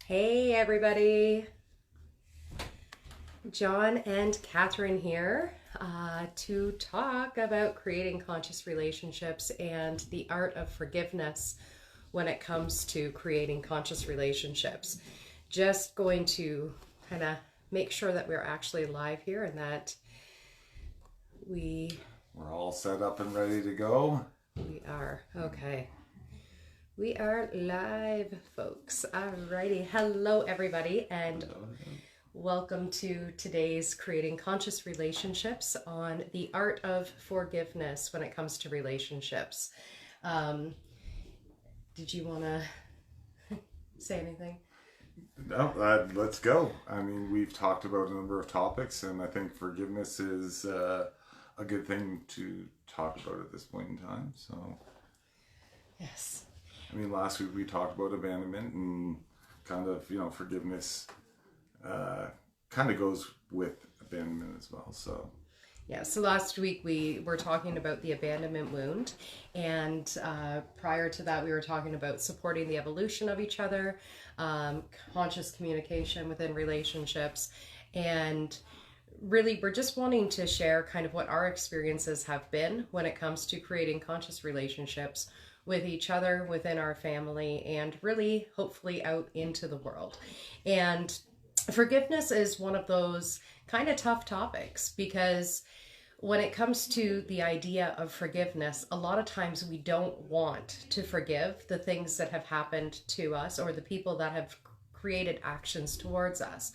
Hey everybody, Jon and Catherine here to talk about creating conscious relationships and the art of forgiveness when it comes to creating conscious relationships. Just going to kind of make sure that we're actually live here and that we're all set up and ready to go. We are. Okay. We are live, folks. Alrighty. Hello, everybody, and welcome to today's Creating Conscious Relationships on the art of forgiveness when it comes to relationships. Did you want to say anything? No, let's go. I mean, we've talked about a number of topics, and I think forgiveness is a good thing to talk about at this point in time. So, yes. I mean, last week we talked about abandonment and kind of, forgiveness kind of goes with abandonment as well. So, yeah, so last week we were talking about the abandonment wound, and prior to that we were talking about supporting the evolution of each other, conscious communication within relationships, and really we're just wanting to share kind of what our experiences have been when it comes to creating conscious relationships with each other, within our family, and really hopefully out into the world. And forgiveness is one of those kind of tough topics because when it comes to the idea of forgiveness, a lot of times we don't want to forgive the things that have happened to us or the people that have created actions towards us.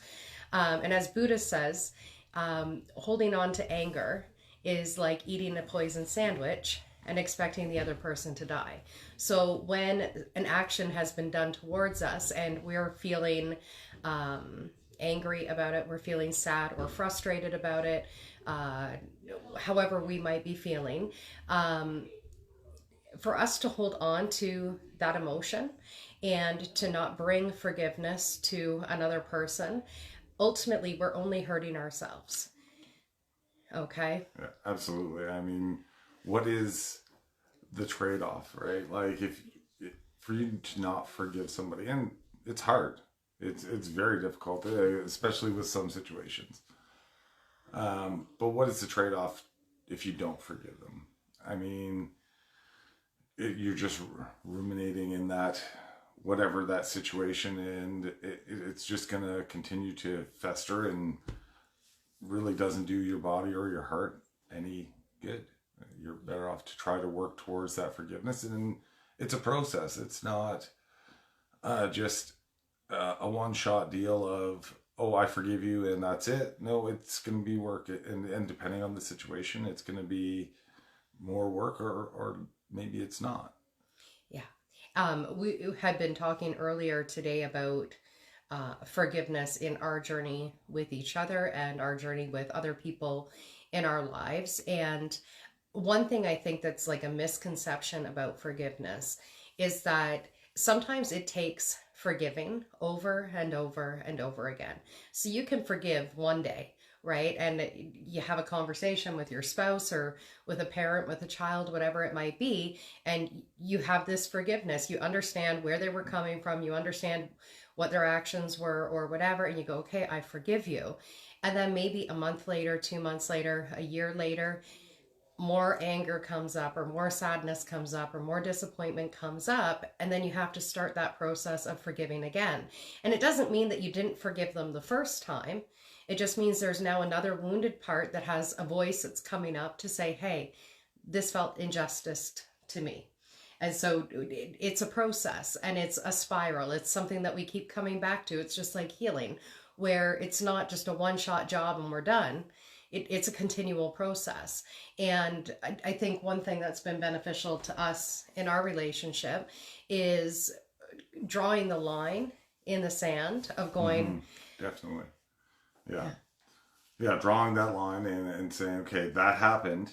And as Buddha says, holding on to anger is like eating a poison sandwich and expecting the other person to die. So when an action has been done towards us and we're feeling angry about it, we're feeling sad or frustrated about it, however we might be feeling, for us to hold on to that emotion and to not bring forgiveness to another person, ultimately we're only hurting ourselves. Okay? yeah, absolutely. I mean, what is the trade-off, right? Like if for you to not forgive somebody, and it's hard. It's very difficult, especially with some situations. But what is the trade-off if you don't forgive them? I mean, you're just ruminating in that whatever that situation, and it's just going to continue to fester and really doesn't do your body or your heart any good. You're better off to try to work towards that forgiveness, and it's a process. It's not just a one-shot deal of, oh, I forgive you and that's it. No, it's going to be work, and depending on the situation, it's going to be more work, or maybe it's not. Yeah. We had been talking earlier today about forgiveness in our journey with each other and our journey with other people in our lives. And one thing I think that's like a misconception about forgiveness is that sometimes it takes forgiving over and over and over again. So you can forgive one day, right? And you have a conversation with your spouse or with a parent, with a child, whatever it might be, and you have this forgiveness. You understand where they were coming from, you understand what their actions were or whatever, and you go, okay, I forgive you. And then maybe a month later, 2 months later, a year later, more anger comes up or more sadness comes up or more disappointment comes up, and then you have to start that process of forgiving again. And it doesn't mean that you didn't forgive them the first time. It just means there's now another wounded part that has a voice that's coming up to say, hey, this felt injustice to me. And so it's a process and it's a spiral. It's something that we keep coming back to. It's just like healing, where it's not just a one-shot job and we're done. It's a continual process. And I think one thing that's been beneficial to us in our relationship is drawing the line in the sand of going, Definitely. Yeah. Yeah, drawing that line and saying, okay, that happened,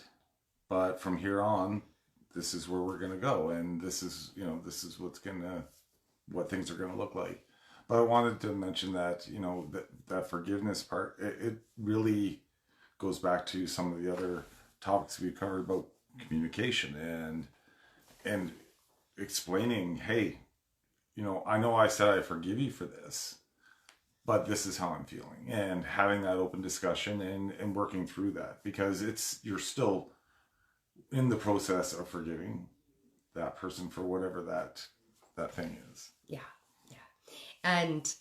but from here on, this is where we're going to go. And this is, this is what things are going to look like. But I wanted to mention that, that forgiveness part, it really goes back to some of the other topics we covered about communication and explaining, hey, I know I said I forgive you for this, but this is how I'm feeling, and having that open discussion and working through that, because you're still in the process of forgiving that person for whatever that thing is. Yeah. Yeah. And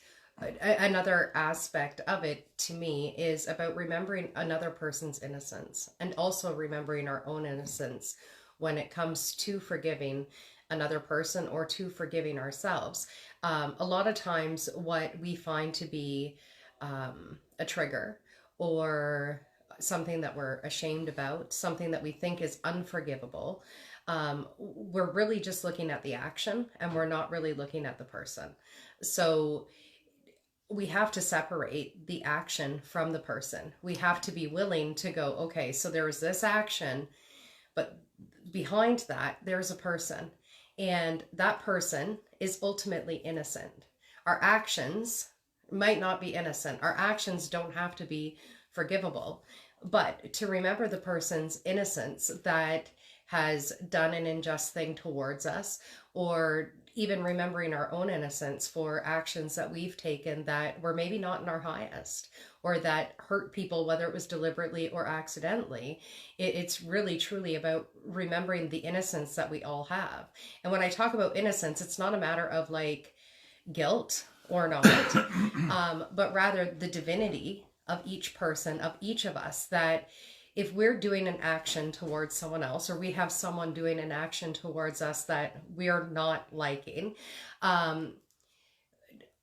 another aspect of it to me is about remembering another person's innocence and also remembering our own innocence when it comes to forgiving another person or to forgiving ourselves. A lot of times, what we find to be a trigger or something that we're ashamed about, something that we think is unforgivable, we're really just looking at the action and we're not really looking at the person. So we have to separate the action from the person. We have to be willing to go, okay, so there was this action, but behind that, there's a person. And that person is ultimately innocent. Our actions might not be innocent. Our actions don't have to be forgivable. But to remember the person's innocence that has done an unjust thing towards us, or even remembering our own innocence for actions that we've taken that were maybe not in our highest or that hurt people, whether it was deliberately or accidentally. It's really truly about remembering the innocence that we all have. And when I talk about innocence, it's not a matter of like guilt or not, but rather the divinity of each person, of each of us, that if we're doing an action towards someone else, or we have someone doing an action towards us that we're not liking,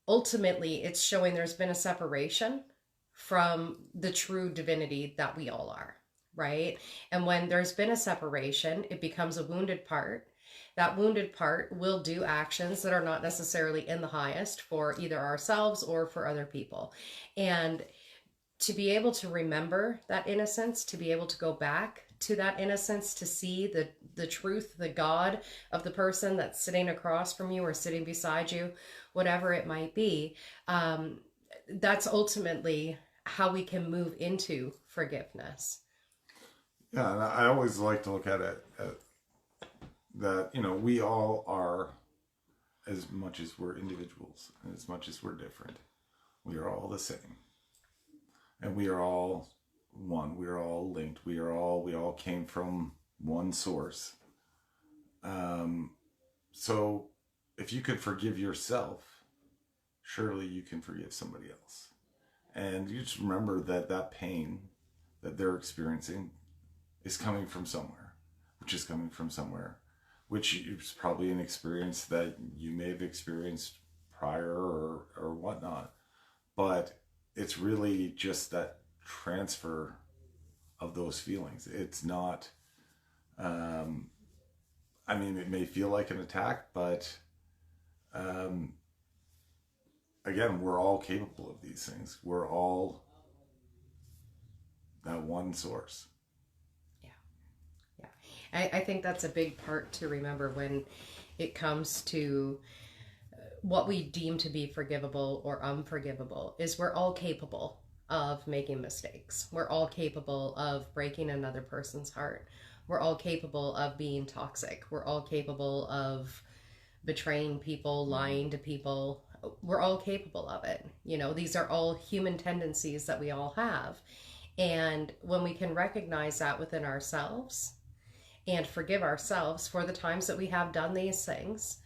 ultimately it's showing there's been a separation from the true divinity that we all are, right? And when there's been a separation, it becomes a wounded part. That wounded part will do actions that are not necessarily in the highest for either ourselves or for other people. And to be able to remember that innocence, to be able to go back to that innocence, to see the truth, the God of the person that's sitting across from you or sitting beside you, whatever it might be, that's ultimately how we can move into forgiveness. Yeah, and I always like to look at it that we all are, as much as we're individuals and as much as we're different, we are all the same. And we are all one. We are all linked. We all came from one source. So if you could forgive yourself, surely you can forgive somebody else. And you just remember that pain that they're experiencing is coming from somewhere, which is probably an experience that you may have experienced prior or whatnot. But it's really just that transfer of those feelings. It's not, it may feel like an attack, but again, we're all capable of these things. We're all that one source. Yeah. Yeah. I think that's a big part to remember when it comes to what we deem to be forgivable or unforgivable is we're all capable of making mistakes. We're all capable of breaking another person's heart. We're all capable of being toxic. We're all capable of betraying people, lying to people. We're all capable of it. These are all human tendencies that we all have. And when we can recognize that within ourselves and forgive ourselves for the times that we have done these things,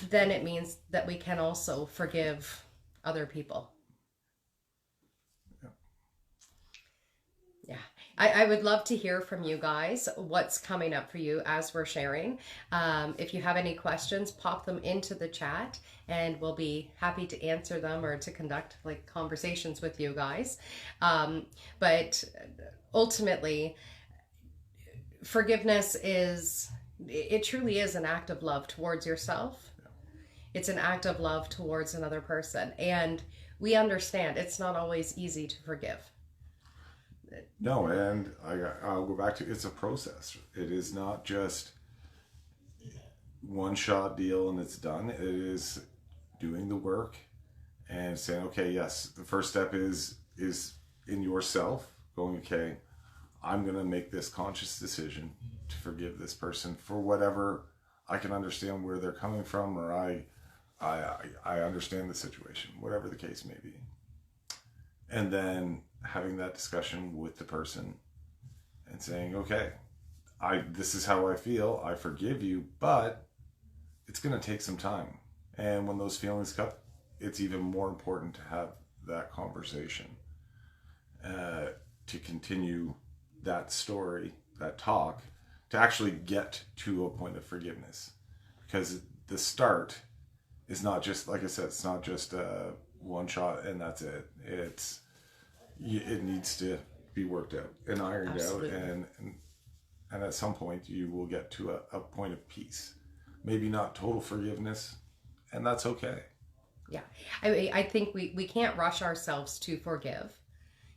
then it means that we can also forgive other people. Yeah. Yeah. I would love to hear from you guys what's coming up for you as we're sharing. If you have any questions, pop them into the chat and we'll be happy to answer them or to conduct like conversations with you guys. But ultimately, forgiveness it truly is an act of love towards yourself. It's an act of love towards another person. And we understand it's not always easy to forgive. No, and I'll go back to, it's a process. It is not just one shot deal and it's done. It is doing the work and saying, okay, yes, the first step is in yourself going, okay, I'm going to make this conscious decision to forgive this person for whatever I can understand where they're coming from, or I understand the situation, whatever the case may be. And then having that discussion with the person and saying, okay, this is how I feel. I forgive you, but it's going to take some time. And when those feelings come, it's even more important to have that conversation, to continue that story, that talk, to actually get to a point of forgiveness. Because the start is not just, like I said, it's not just one shot and that's it. It needs to be worked out and ironed Absolutely. out, and at some point you will get to a point of peace. Maybe not total forgiveness, and that's okay. Yeah. I think we can't rush ourselves to forgive.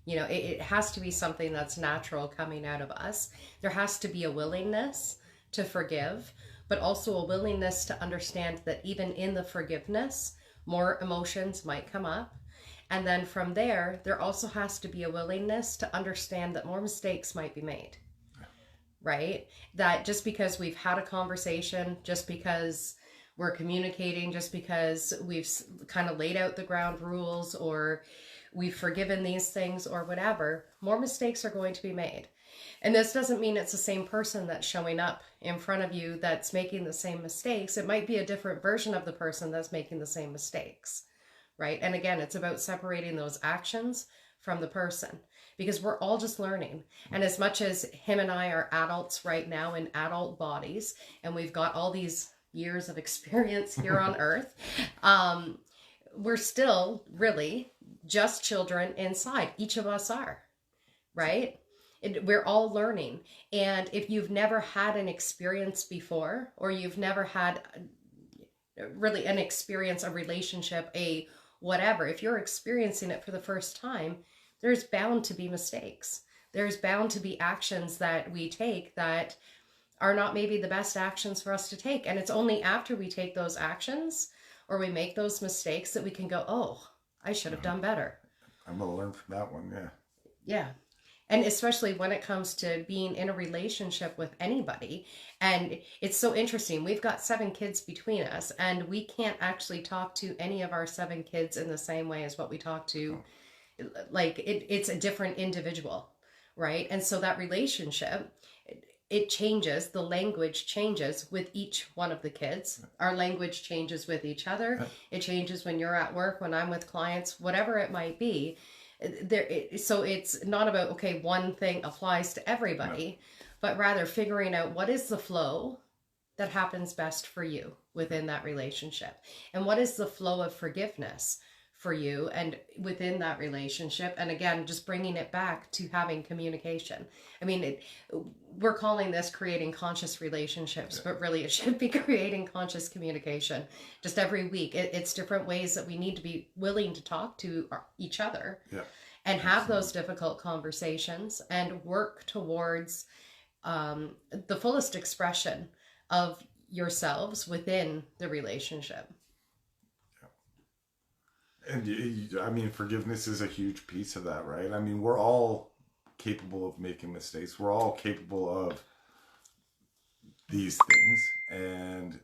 You know, it has to be something that's natural coming out of us. There has to be a willingness to forgive, but also a willingness to understand that even in the forgiveness, more emotions might come up. And then from there also has to be a willingness to understand that more mistakes might be made, right? That just because we've had a conversation, just because we're communicating, just because we've kind of laid out the ground rules, or we've forgiven these things or whatever, more mistakes are going to be made. And this doesn't mean it's the same person that's showing up in front of you that's making the same mistakes. It might be a different version of the person that's making the same mistakes, right? And again, it's about separating those actions from the person, because we're all just learning. And as much as him and I are adults right now in adult bodies, and we've got all these years of experience here on earth, we're still really just children inside. Each of us are, right? We're all learning. And if you've never had an experience before, or you've never had really an experience, a relationship, a whatever, if you're experiencing it for the first time, there's bound to be mistakes. There's bound to be actions that we take that are not maybe the best actions for us to take. And it's only after we take those actions or we make those mistakes that we can go, oh, I should have done better. I'm going to learn from that one, yeah. Yeah. And especially when it comes to being in a relationship with anybody. And it's so interesting. We've got 7 kids between us, and we can't actually talk to any of our 7 kids in the same way as what we talk to. Like it's a different individual, right? And so that relationship, it changes. The language changes with each one of the kids. Our language changes with each other. It changes when you're at work, when I'm with clients, whatever it might be. So it's not about, okay, one thing applies to everybody, but rather figuring out what is the flow that happens best for you within that relationship, and what is the flow of forgiveness for you and within that relationship. And again, just bringing it back to having communication. I mean, we're calling this creating conscious relationships, but really it should be creating conscious communication. Just every week, it's different ways that we need to be willing to talk to each other, and have those difficult conversations and work towards the fullest expression of yourselves within the relationship. And I mean, forgiveness is a huge piece of that, right? I mean, we're all capable of making mistakes. We're all capable of these things, and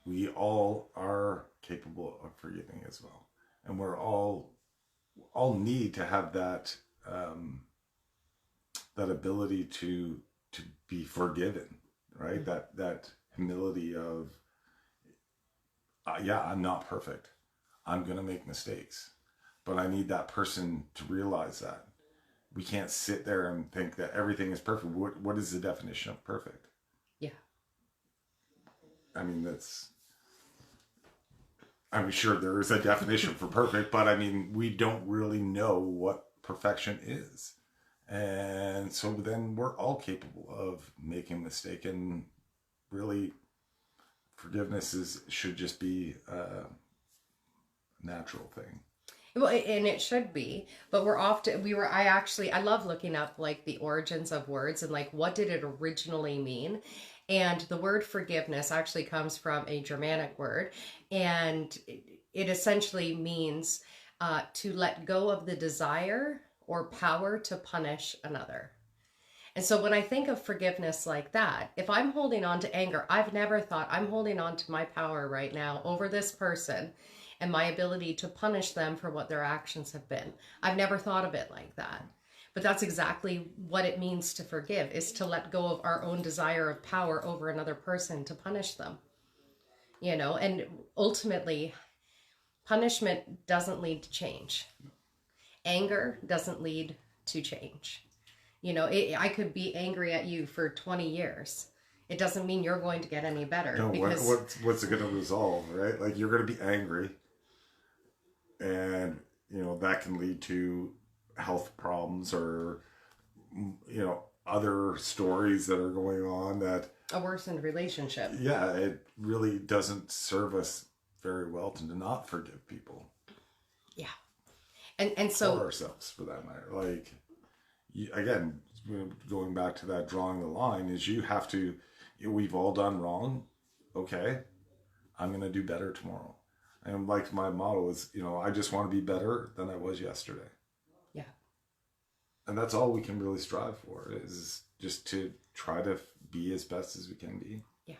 we all are capable of forgiving as well. And we're all need to have that that ability to be forgiven, right? That humility of yeah, I'm not perfect. I'm going to make mistakes, but I need that person to realize that. We can't sit there and think that everything is perfect. What is the definition of perfect? Yeah. I mean, I'm sure there is a definition for perfect, but I mean, we don't really know what perfection is. And so then we're all capable of making a mistake, and really forgiveness should just be a natural thing. Well, and it should be, but I love looking up like the origins of words and like what did it originally mean. And the word forgiveness actually comes from a Germanic word, and it essentially means to let go of the desire or power to punish another. And so when I think of forgiveness like that, if I'm holding on to anger, I've never thought I'm holding on to my power right now over this person and my ability to punish them for what their actions have been. I've never thought of it like that. But that's exactly what it means to forgive, is to let go of our own desire of power over another person to punish them. And ultimately, punishment doesn't lead to change. Anger doesn't lead to change. I could be angry at you for 20 years. It doesn't mean you're going to get any better. No, Because what's it going to resolve, right? Like, you're going to be angry, and that can lead to health problems, or other stories that are going on that a worsened relationship. Yeah, it really doesn't serve us very well to not forgive people. Yeah. And so, or ourselves, for that matter. Like, again, going back to that drawing the line, is you have to, we've all done wrong. Okay, I'm going to do better tomorrow. And like, my motto is, I just want to be better than I was yesterday. Yeah. And that's all we can really strive for, is just to try to be as best as we can be. Yeah.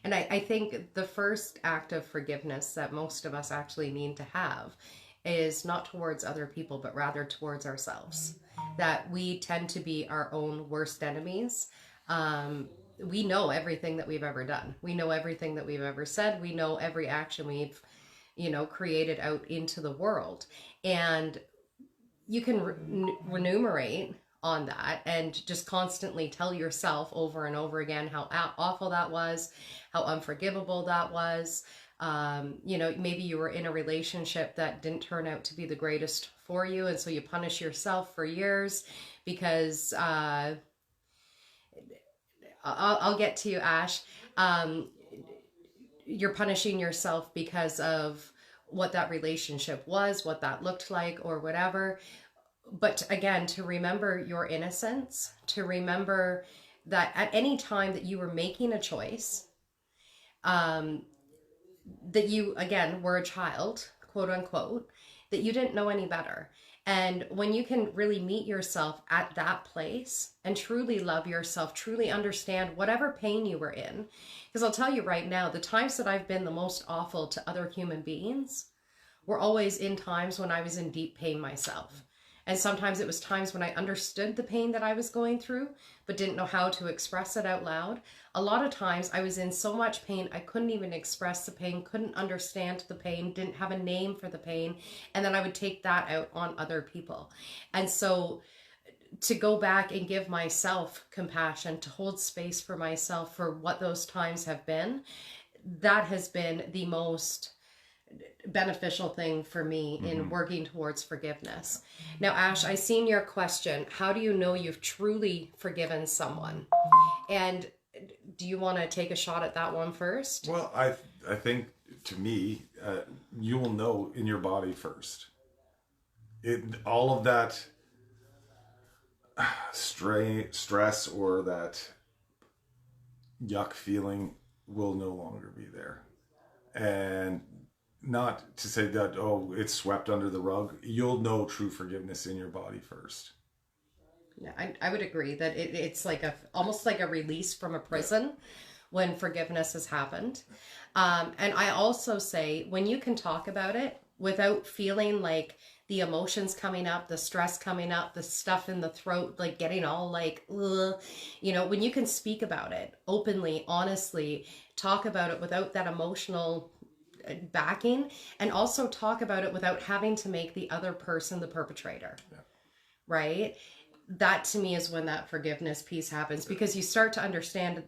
And I think the first act of forgiveness that most of us actually need to have is not towards other people, but rather towards ourselves. That we tend to be our own worst enemies. We know everything that we've ever done. We know everything that we've ever said. We know every action we've, created out into the world. And you can remunerate on that and just constantly tell yourself over and over again how awful that was, how unforgivable that was. Maybe you were in a relationship that didn't turn out to be the greatest for you, and so you punish yourself for years because I'll get to you, Ash. You're punishing yourself because of what that relationship was, what that looked like, or whatever. But again, to remember your innocence, to remember that at any time that you were making a choice, that you, again, were a child, quote unquote, that you didn't know any better. And when you can really meet yourself at that place and truly love yourself, truly understand whatever pain you were in, because I'll tell you right now, the times that I've been the most awful to other human beings were always in times when I was in deep pain myself. And sometimes it was times when I understood the pain that I was going through, but didn't know how to express it out loud. A lot of times I was in so much pain, I couldn't even express the pain, couldn't understand the pain, didn't have a name for the pain. And then I would take that out on other people. And so to go back and give myself compassion, to hold space for myself for what those times have been, that has been the most beneficial thing for me in working towards forgiveness. Now, Ash, I seen your question. How do you know you've truly forgiven someone? And do you want to take a shot at that one first? Well, I think, to me, you will know in your body first. All of that stress or that yuck feeling will no longer be there. And not to say that, it's swept under the rug. You'll know true forgiveness in your body first. Yeah, I would agree that it's like almost like a release from a prison when forgiveness has happened. And I also say, when you can talk about it without feeling like the emotions coming up, the stress coming up, the stuff in the throat, like getting all like, ugh, when you can speak about it openly, honestly, talk about it without that emotional backing, and also talk about it without having to make the other person the perpetrator. Yeah. Right? That to me is when that forgiveness piece happens, because you start to understand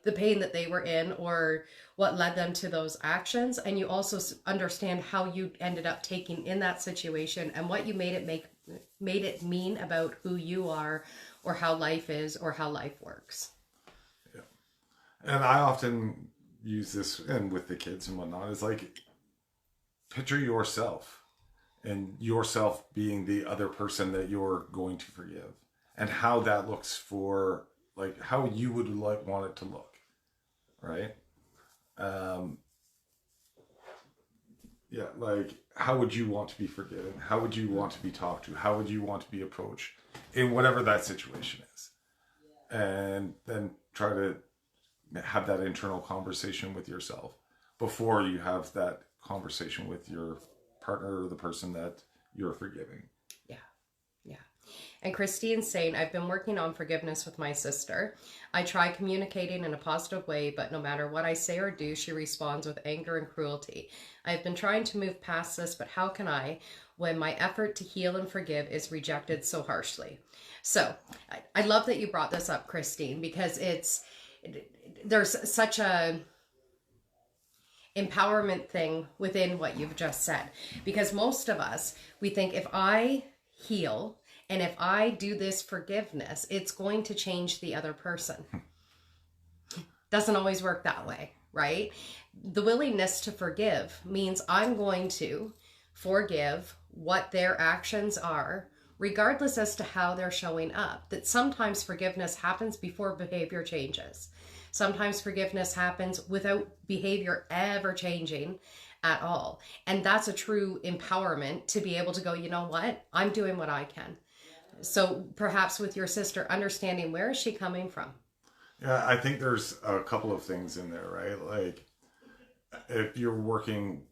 the pain that they were in or what led them to those actions, and you also understand how you ended up taking in that situation and what you made it mean about who you are or how life is or how life works. Yeah. And I often use this, and with the kids and whatnot, it's like, picture yourself and yourself being the other person that you're going to forgive, and how that looks, for like how you would want it to look, right? Yeah, like, how would you want to be forgiven? How would you want to be talked to? How would you want to be approached? in whatever that situation is, and then try to have that internal conversation with yourself before you have that conversation with your partner or the person that you're forgiving. Yeah. Yeah. And Christine's saying, I've been working on forgiveness with my sister. I try communicating in a positive way, but no matter what I say or do, she responds with anger and cruelty. I've been trying to move past this, but how can I when my effort to heal and forgive is rejected so harshly? So I love that you brought this up, Christine, because there's such a empowerment thing within what you've just said. Because most of us, we think if I heal and if I do this forgiveness, it's going to change the other person. Doesn't always work that way, right? The willingness to forgive means I'm going to forgive what their actions are, regardless as to how they're showing up. That sometimes forgiveness happens before behavior changes. Sometimes forgiveness happens without behavior ever changing at all. And that's a true empowerment to be able to go, you know what? I'm doing what I can. So perhaps with your sister, understanding where is she coming from? Yeah, I think there's a couple of things in there, right? Like if you're working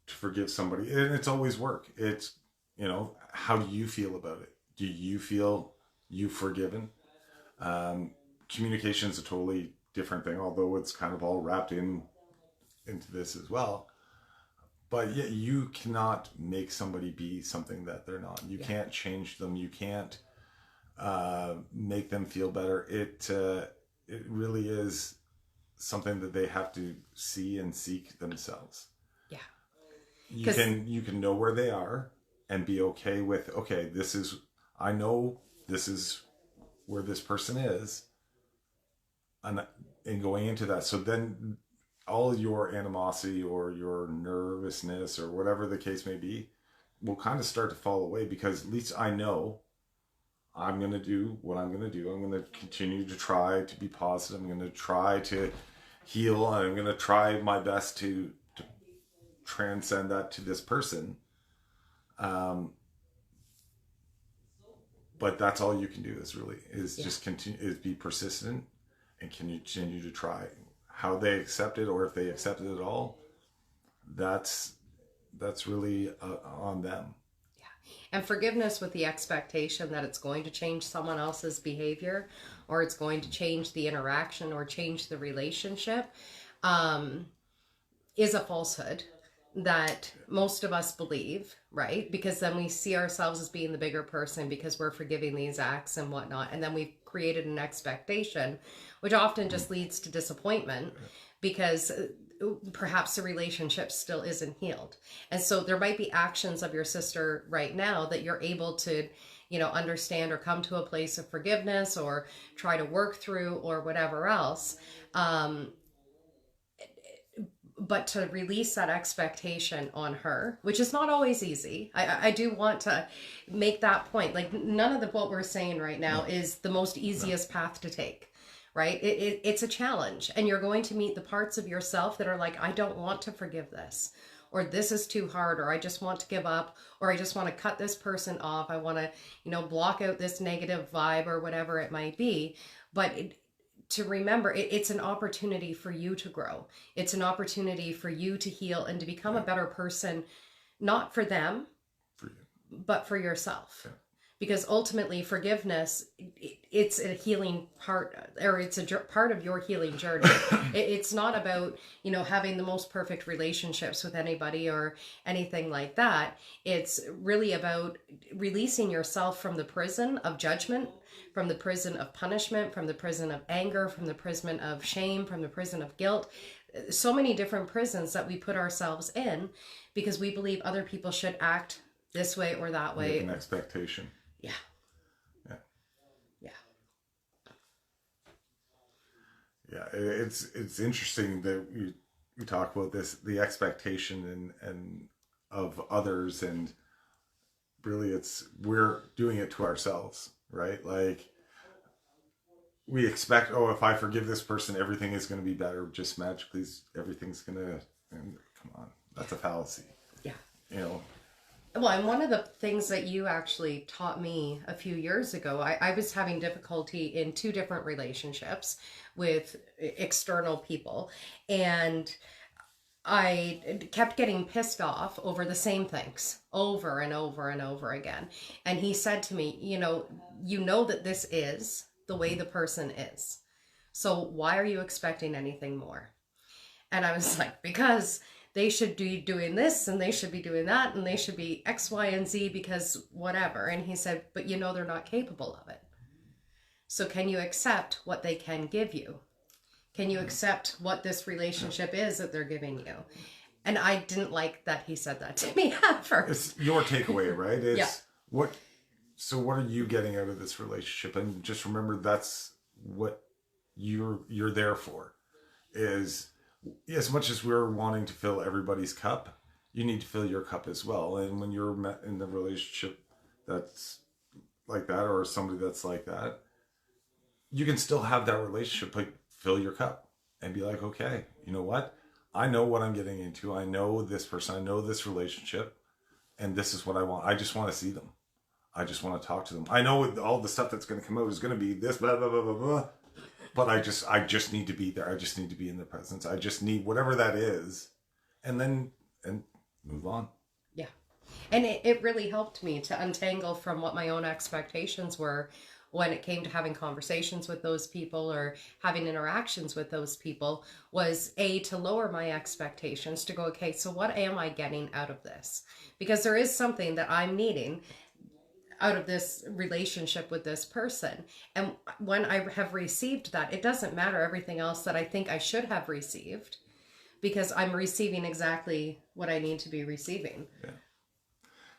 to forgive somebody, and it's always work. It's, how do you feel about it? Do you feel you forgiven? Communication is a totally different thing, although it's kind of all wrapped into this as well. But yeah, you cannot make somebody be something that they're not. You can't change them. You can't make them feel better. It really is something that they have to see and seek themselves. Yeah. You can know where they are and be okay with, okay, I know this is where this person is, and going into that. So then all your animosity or your nervousness or whatever the case may be will kind of start to fall away, because at least I know I'm going to do what I'm going to do. I'm going to continue to try to be positive. I'm going to try to heal. I'm going to try my best to transcend that to this person. But that's all you can do is just continue, is be persistent and continue to try. How they accept it, or if they accept it at all, that's really on them. And forgiveness with the expectation that it's going to change someone else's behavior, or it's going to change the interaction or change the relationship, is a falsehood that most of us believe, right? Because then we see ourselves as being the bigger person because we're forgiving these acts and whatnot. And then we've created an expectation, which often just leads to disappointment because perhaps the relationship still isn't healed. And so there might be actions of your sister right now that you're able to, understand or come to a place of forgiveness or try to work through or whatever else. But to release that expectation on her, which is not always easy. I do want to make that point. Like none of what we're saying right now is the most easiest path to take, right? It's a challenge, and you're going to meet the parts of yourself that are like, I don't want to forgive this, or this is too hard, or I just want to give up, or I just want to cut this person off. I want to, block out this negative vibe or whatever it might be. But to remember, it's an opportunity for you to grow. It's an opportunity for you to heal and to become a better person, not for them, for you, but for yourself. Yeah. Because ultimately forgiveness, it's a healing part, or it's a part of your healing journey. It's not about, having the most perfect relationships with anybody or anything like that. It's really about releasing yourself from the prison of judgment, from the prison of punishment, from the prison of anger, from the prison of shame, from the prison of guilt. So many different prisons that we put ourselves in because we believe other people should act this way or that way. Make an expectation. Yeah. Yeah. Yeah. Yeah. It's interesting that we talk about this, the expectation and of others, and really we're doing it to ourselves, right? Like we expect, if I forgive this person, everything is going to be better. Just magically, everything's going to, come on, that's a fallacy. Yeah. Well, and one of the things that you actually taught me a few years ago, I was having difficulty in two different relationships with external people. And I kept getting pissed off over the same things over and over and over again. And he said to me, you know that this is the way the person is. So why are you expecting anything more? And I was like, because they should be doing this and they should be doing that and they should be X, Y, and Z because whatever. And he said, but they're not capable of it. So can you accept what they can give you? Can you accept what this relationship is that they're giving you? And I didn't like that he said that to me at first. It's your takeaway, right? It's Yeah. what are you getting out of this relationship? And just remember that's what you're there for. Is as much as we're wanting to fill everybody's cup, you need to fill your cup as well. And when you're met in the relationship that's like that, or somebody that's like that, you can still have that relationship, like fill your cup and be like, okay, you know what? I know what I'm getting into. I know this person. I know this relationship, and this is what I want. I just want to see them. I just want to talk to them. I know all the stuff that's going to come out is going to be this, blah, blah, blah, blah, blah. But I just need to be there. I just need to be in their presence. I just need whatever that is, and move on. Yeah. And it really helped me to untangle from what my own expectations were when it came to having conversations with those people or having interactions with those people, was to lower my expectations, to go, okay, so what am I getting out of this? Because there is something that I'm needing out of this relationship with this person. And when I have received that, it doesn't matter everything else that I think I should have received, because I'm receiving exactly what I need to be receiving. Yeah.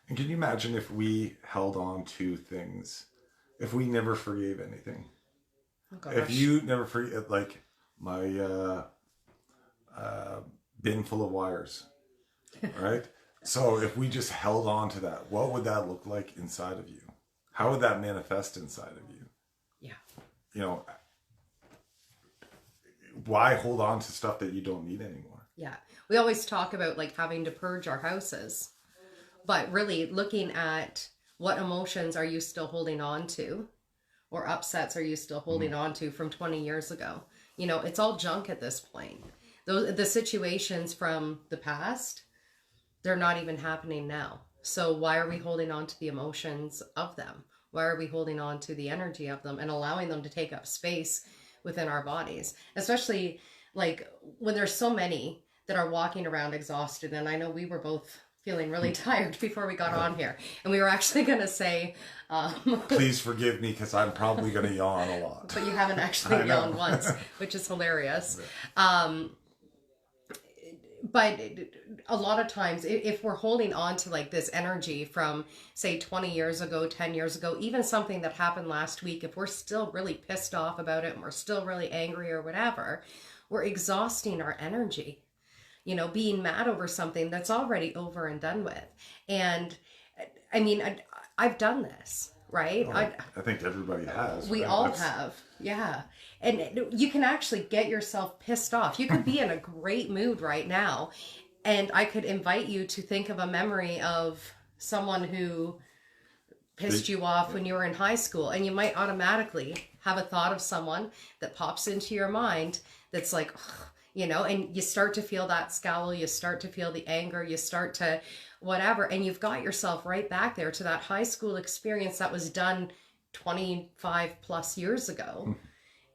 And can you imagine if we held on to things, if we never forgave anything? Oh, gosh. If you never forget, like my bin full of wires, right? So if we just held on to that, what would that look like inside of you? How would that manifest inside of you? Yeah. Why hold on to stuff that you don't need anymore? Yeah. We always talk about like having to purge our houses, but really looking at what emotions are you still holding on to, or upsets are you still holding on to from 20 years ago? It's all junk at this point. The situations from the past, they're not even happening now. So why are we holding on to the emotions of them? Why are we holding on to the energy of them and allowing them to take up space within our bodies? Especially like when there's so many that are walking around exhausted. And I know we were both feeling really tired before we got on here. And we were actually going to say... please forgive me because I'm probably going to yawn a lot. But you haven't actually yawned once, which is hilarious. But a lot of times, if we're holding on to like this energy from, say, 20 years ago, 10 years ago, even something that happened last week, if we're still really pissed off about it and we're still really angry or whatever, we're exhausting our energy, being mad over something that's already over and done with. And I mean, I've done this, right? Oh, I think everybody has. We right? all have. Yeah. And you can actually get yourself pissed off. You could be in a great mood right now, and I could invite you to think of a memory of someone who pissed you off when you were in high school, and you might automatically have a thought of someone that pops into your mind that's like, and you start to feel that scowl, you start to feel the anger, you start to whatever, and you've got yourself right back there to that high school experience that was done 25 plus years ago.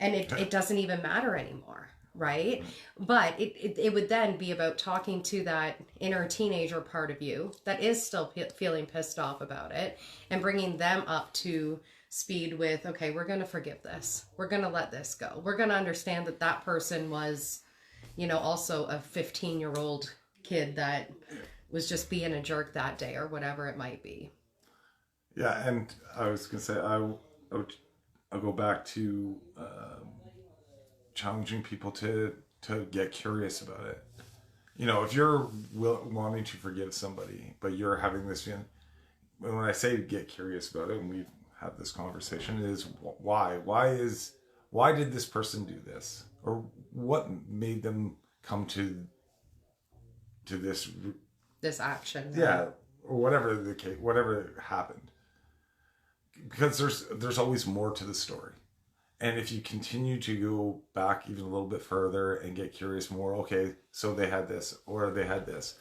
And it doesn't even matter anymore, right? But it would then be about talking to that inner teenager part of you that is still feeling pissed off about it, and bringing them up to speed with, okay, we're going to forgive this. We're going to let this go. We're going to understand that that person was, also a 15-year-old kid that was just being a jerk that day or whatever it might be. Yeah, and I was going to say, I'll go back to challenging people to get curious about it. If you're wanting to forgive somebody, but you're having this feeling, when I say get curious about it, and we've had this conversation, is why? Why did this person do this? Or what made them come to this action? Yeah. or whatever the case, whatever happened, because there's always more to the story. And if you continue to go back even a little bit further and get curious more, okay, so they had this or they had this,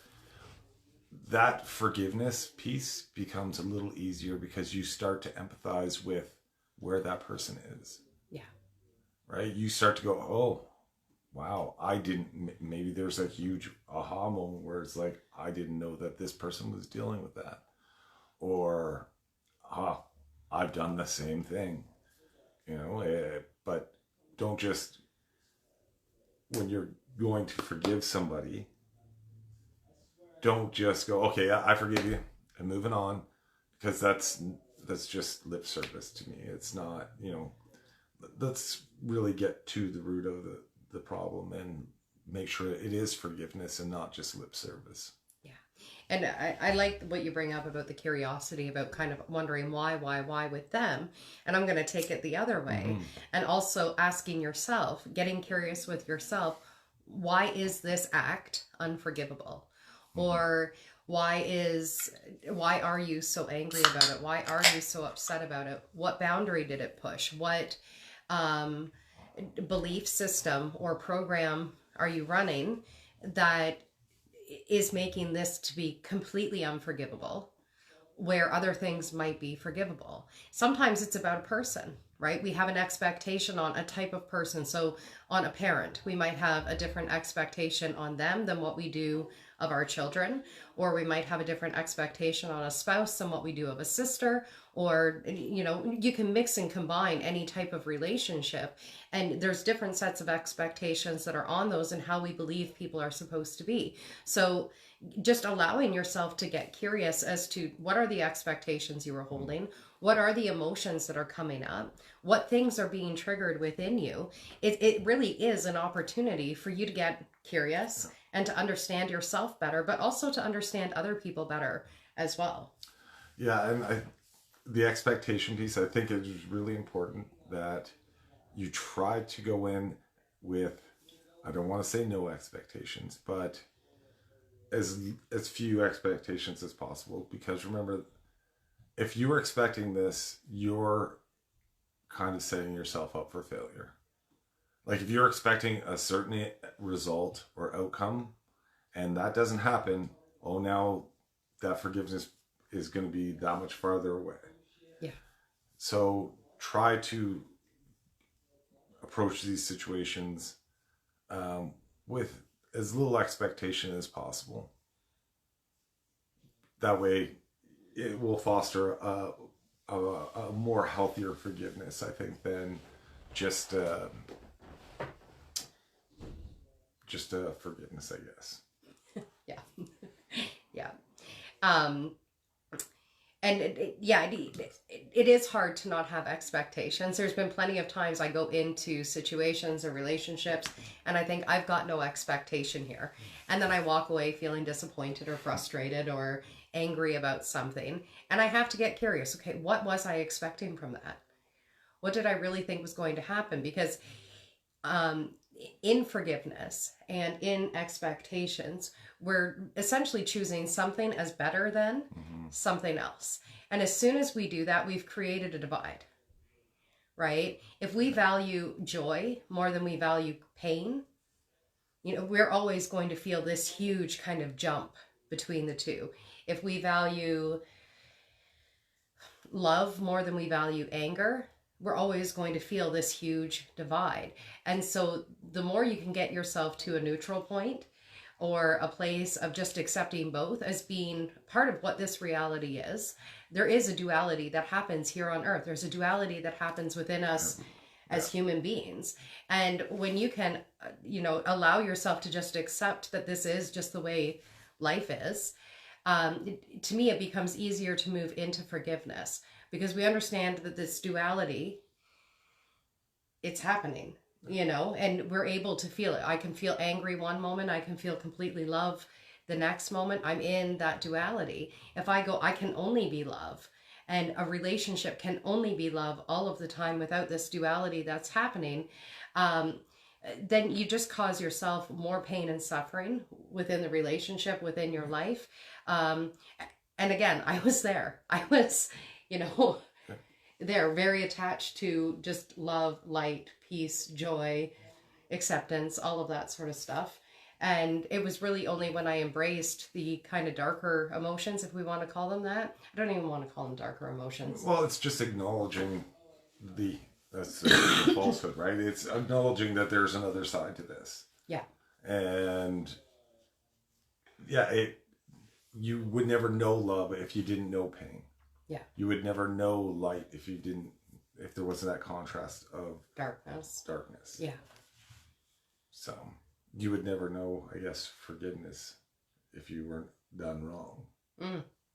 that forgiveness piece becomes a little easier because you start to empathize with where that person is. Yeah. Right? You start to go, oh, wow, I didn't, maybe there's a huge aha moment where it's like, I didn't know that this person was dealing with that. Or, ah, I've done the same thing, but don't just, when you're going to forgive somebody, don't just go, okay, I forgive you and moving on, because that's just lip service to me. It's not, let's really get to the root of the problem and make sure it is forgiveness and not just lip service. Yeah. And I like what you bring up about the curiosity, about kind of wondering why with them. And I'm going to take it the other way. Mm-hmm. And also asking yourself, getting curious with yourself, why is this act unforgivable? Mm-hmm. Or why are you so angry about it? Why are you so upset about it? What boundary did it push? What belief system or program are you running that is making this to be completely unforgivable, where other things might be forgivable? Sometimes it's about a person, right? We have an expectation on a type of person. So on a parent, we might have a different expectation on them than what we do of our children, or we might have a different expectation on a spouse than what we do of a sister, or you can mix and combine any type of relationship, and there's different sets of expectations that are on those and how we believe people are supposed to be. So just allowing yourself to get curious as to what are the expectations you were holding, what are the emotions that are coming up, what things are being triggered within you. It really is an opportunity for you to get curious and to understand yourself better, but also to understand other people better as well. Yeah, and the expectation piece, I think it is really important that you try to go in with, I don't want to say no expectations, but as few expectations as possible. Because remember, if you were expecting this, you're kind of setting yourself up for failure. Like if you're expecting a certain result or outcome and that doesn't happen, oh, now that forgiveness is going to be that much farther away. Yeah. So try to approach these situations with as little expectation as possible. That way, it will foster a more healthier forgiveness, I think, than just a forgiveness, I guess. Yeah. Yeah. Um, and it is hard to not have expectations. There's been plenty of times I go into situations or relationships and I think I've got no expectation here. And then I walk away feeling disappointed or frustrated or angry about something. And I have to get curious. Okay, what was I expecting from that? What did I really think was going to happen? Because in forgiveness and in expectations, we're essentially choosing something as better than something else. And as soon as we do that, we've created a divide, right? If we value joy more than we value pain, we're always going to feel this huge kind of jump between the two. If we value love more than we value anger, we're always going to feel this huge divide. And so the more you can get yourself to a neutral point or a place of just accepting both as being part of what this reality is, there is a duality that happens here on earth. There's a duality that happens within us as human beings. And when you can, allow yourself to just accept that this is just the way life is, to me, it becomes easier to move into forgiveness because we understand that this duality, it's happening, and we're able to feel it. I can feel angry one moment. I can feel completely love the next moment. I'm in that duality. If I go, I can only be love, and a relationship can only be love all of the time without this duality that's happening, then you just cause yourself more pain and suffering within the relationship, within your life. And And again, I was there. I was, you know, there, very attached to just love, light, peace, joy, acceptance, all of that sort of stuff. And it was really only when I embraced the kind of darker emotions, if we want to call them that. I don't even want to call them darker emotions. Well, it's just acknowledging the that's the falsehood, right? It's acknowledging that there's another side to this. Yeah. And yeah, you would never know love if you didn't know pain. Yeah. You would never know light if there wasn't that contrast of darkness. Yeah. So you would never know, I guess, forgiveness if you weren't done wrong.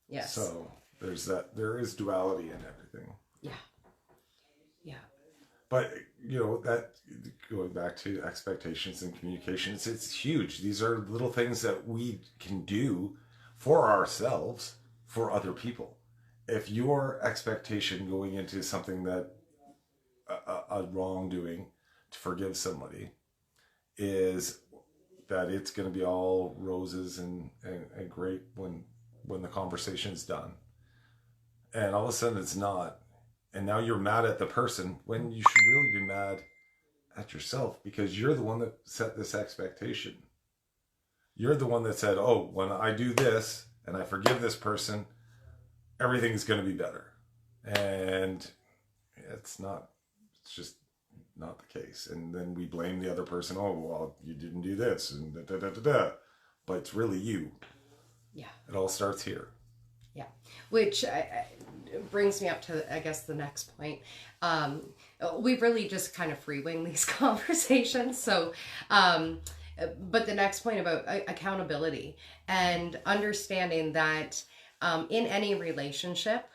Yes. So there is duality in everything. Yeah. Yeah. But, that going back to expectations and communication, it's huge. These are little things that we can do for ourselves, for other people. If your expectation going into something that a wrongdoing to forgive somebody is that it's going to be all roses and great when the conversation's done, and all of a sudden it's not, and now you're mad at the person when you should really be mad at yourself, because you're the one that set this expectation. You're the one that said, oh, when I do this and I forgive this person, everything's going to be better. And it's just not the case. And then we blame the other person. Oh, well, you didn't do this and da da da da da. But it's really you. Yeah. It all starts here. Yeah. Which brings me up to, I guess, the next point. We really just kind of free wing these conversations. So, but the next point about accountability and understanding that in any relationship,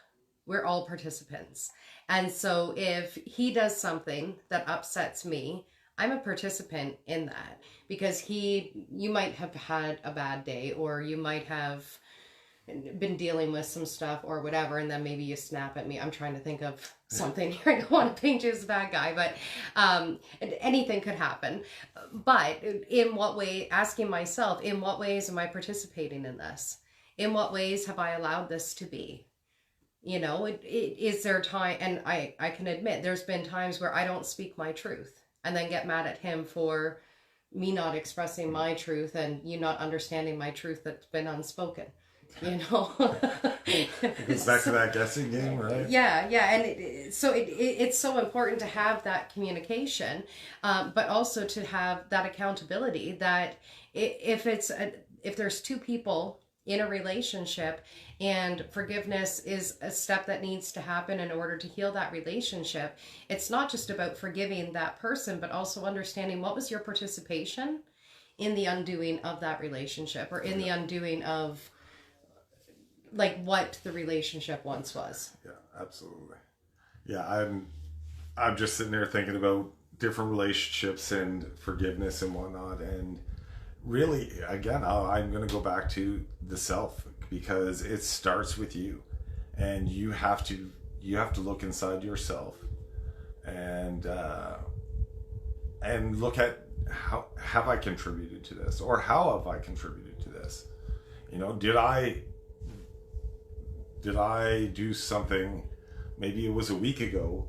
we're all participants. And so if he does something that upsets me, I'm a participant in that, because you might have had a bad day, or you might have been dealing with some stuff or whatever, and then maybe you snap at me. I'm trying to think of something here. I don't want to paint you as a bad guy, but anything could happen. But in what way, asking myself, in what ways am I participating in this? In what ways have I allowed this to be? Is there time, and I can admit there's been times where I don't speak my truth and then get mad at him for me not expressing my truth and you not understanding my truth that's been unspoken. It goes back to that guessing game, right? Yeah, and it's so important to have that communication, but also to have that accountability. That if there's two people in a relationship and forgiveness is a step that needs to happen in order to heal that relationship, it's not just about forgiving that person, but also understanding what was your participation in the undoing of that relationship, or in the undoing of like what the relationship once was. Yeah, absolutely. Yeah, I'm just sitting there thinking about different relationships and forgiveness and whatnot, and really, again, I'm going to go back to the self, because it starts with you, and you have to look inside yourself and look at how have I contributed to this, or how have I contributed to this? Did I do something, maybe it was a week ago,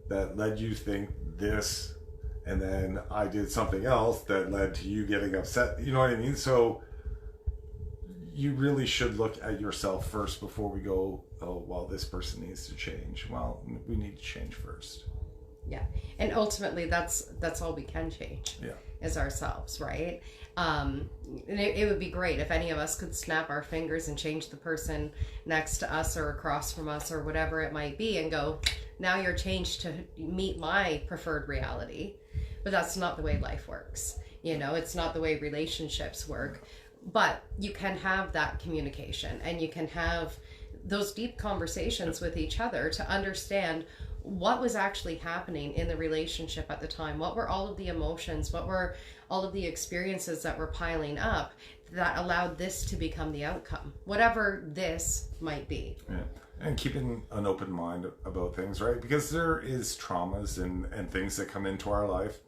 that led you to think this, and then I did something else that led to you getting upset? You know what I mean? So you really should look at yourself first before we go, oh, well, this person needs to change. Well, we need to change first. Yeah. And ultimately, that's all we can change. Yeah. Is ourselves, right? And it would be great if any of us could snap our fingers and change the person next to us or across from us or whatever it might be and go, now you're changed to meet my preferred reality. But that's not the way life works. It's not the way relationships work. But you can have that communication, and you can have those deep conversations with each other to understand what was actually happening in the relationship at the time. What were all of the emotions? What were all of the experiences that were piling up that allowed this to become the outcome, whatever this might be? Yeah. And keeping an open mind about things, right? Because there is traumas and things that come into our life,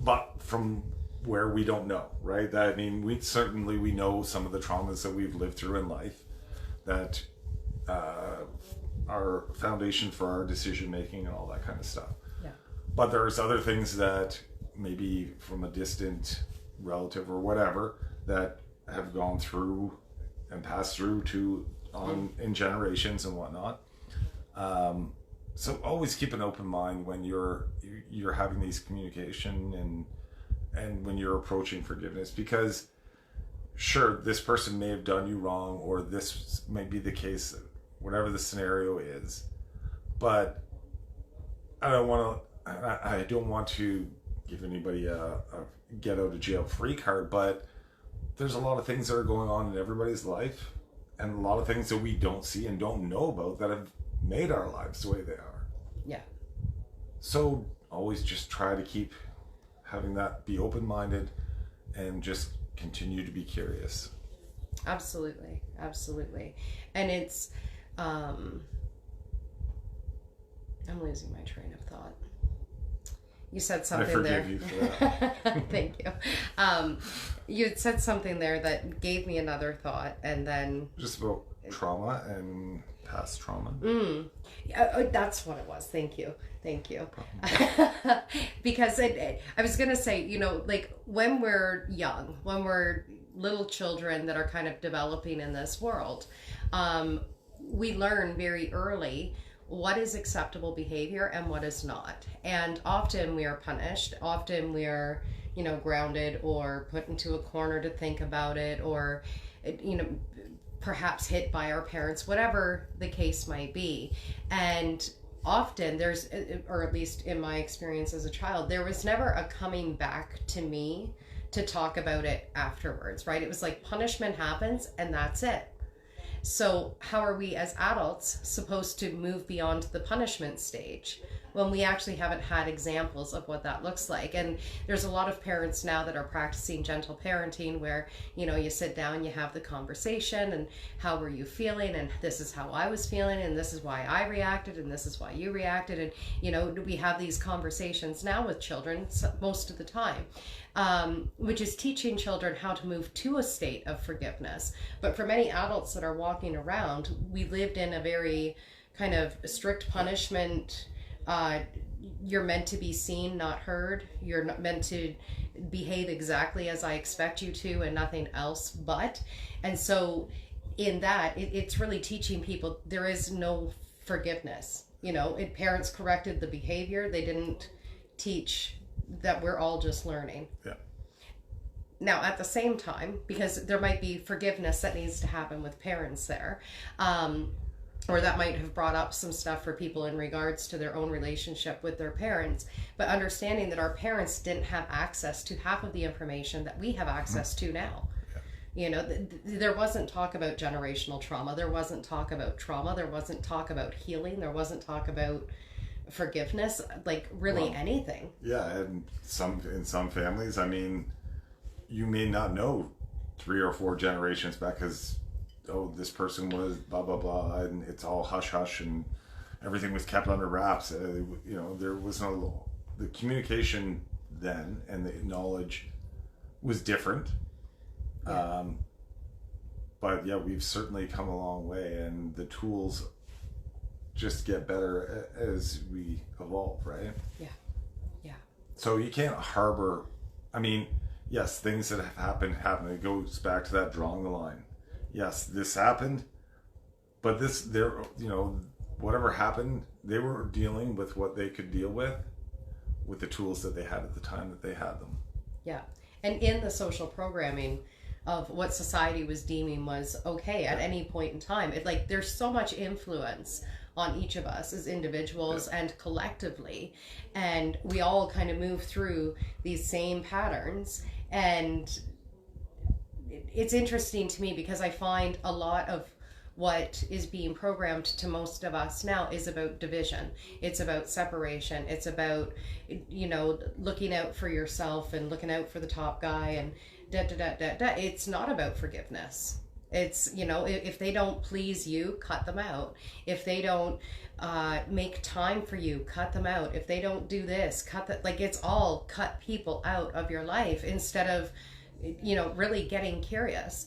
but from where we don't know, right? We know some of the traumas that we've lived through in life that are foundation for our decision making and all that kind of stuff. Yeah. But there's other things that maybe from a distant relative or whatever that have gone through and passed through to on in generations and whatnot. So always keep an open mind when you're having these communication and when you're approaching forgiveness, because sure, this person may have done you wrong, or this may be the case, whatever the scenario is, but I don't want to give anybody a get out of jail free card, but there's a lot of things that are going on in everybody's life, and a lot of things that we don't see and don't know about that have made our lives the way they are. Yeah. So always just try to keep having that, be open-minded, and just continue to be curious. Absolutely. Absolutely. And it's, I'm losing my train of thought. You said something there. I forgive you for that. Thank you. You had said something there that gave me another thought, and then just about trauma and past trauma. That's what it was. Thank you. Because I was gonna say, you know, like when we're young, when we're little children that are kind of developing in this world, we learn very early what is acceptable behavior and what is not. And often we are punished. Often we are, you know, grounded or put into a corner to think about it, or, you know, perhaps hit by our parents, whatever the case might be. And often there's, or at least in my experience as a child, there was never a coming back to me to talk about it afterwards, right? It was like punishment happens and that's it. So how are we as adults supposed to move beyond the punishment stage when we actually haven't had examples of what that looks like? And there's a lot of parents now that are practicing gentle parenting where, you know, you sit down, you have the conversation, and how were you feeling? And this is how I was feeling, and this is why I reacted, and this is why you reacted. And, you know, we have these conversations now with children most of the time. Which is teaching children how to move to a state of forgiveness. But for many adults that are walking around, we lived in a very kind of strict punishment. You're meant to be seen, not heard. You're not meant to behave exactly as I expect you to and nothing else but. And so in that, it's really teaching people there is no forgiveness. You know, parents corrected the behavior. They didn't teach that we're all just learning. Yeah. Now, at the same time, because there might be forgiveness that needs to happen with parents there, or that might have brought up some stuff for people in regards to their own relationship with their parents, but understanding that our parents didn't have access to half of the information that we have access to now. Yeah. You know, there wasn't talk about generational trauma. There wasn't talk about trauma. There wasn't talk about healing. There wasn't talk about forgiveness, like really anything. Yeah, and in some families, I mean, you may not know 3 or 4 generations back because, oh, this person was blah blah blah, and it's all hush hush, and everything was kept under wraps. You know, there was no the communication then, and the knowledge was different. Yeah. But yeah, we've certainly come a long way, and the tools just get better as we evolve, right? Yeah. So you can't harbor, I mean, yes, things that have happened. It goes back to that drawing the line. Yes, this happened, but you know, whatever happened, they were dealing with what they could deal with the tools that they had at the time that they had them. Yeah. And in the social programming of what society was deeming was okay at any point in time, there's so much influence on each of us as individuals and collectively, and we all kind of move through these same patterns. And it's interesting to me because I find a lot of what is being programmed to most of us now is about division. It's about separation. It's about, you know, looking out for yourself and looking out for the top guy and It's not about forgiveness. It's, you know, if they don't please you, cut them out. If they don't make time for you, cut them out. If they don't do this, it's all cut people out of your life instead of, you know, really getting curious.